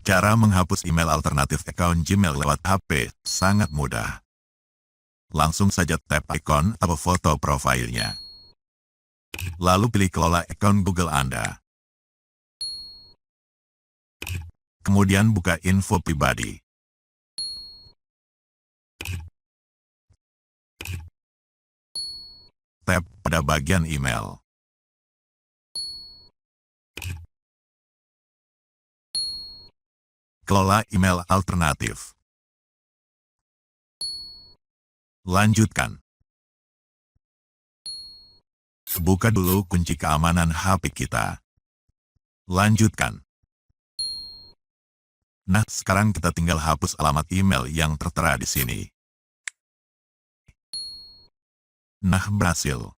Cara menghapus email alternatif account Gmail lewat HP sangat mudah. Langsung saja tap ikon atau foto profilnya. Lalu pilih kelola account Google Anda. Kemudian buka info pribadi. Tap pada bagian email. Kelola email alternatif. Lanjutkan. Buka dulu kunci keamanan HP kita. Lanjutkan. Nah, sekarang kita tinggal hapus alamat email yang tertera di sini. Nah, berhasil.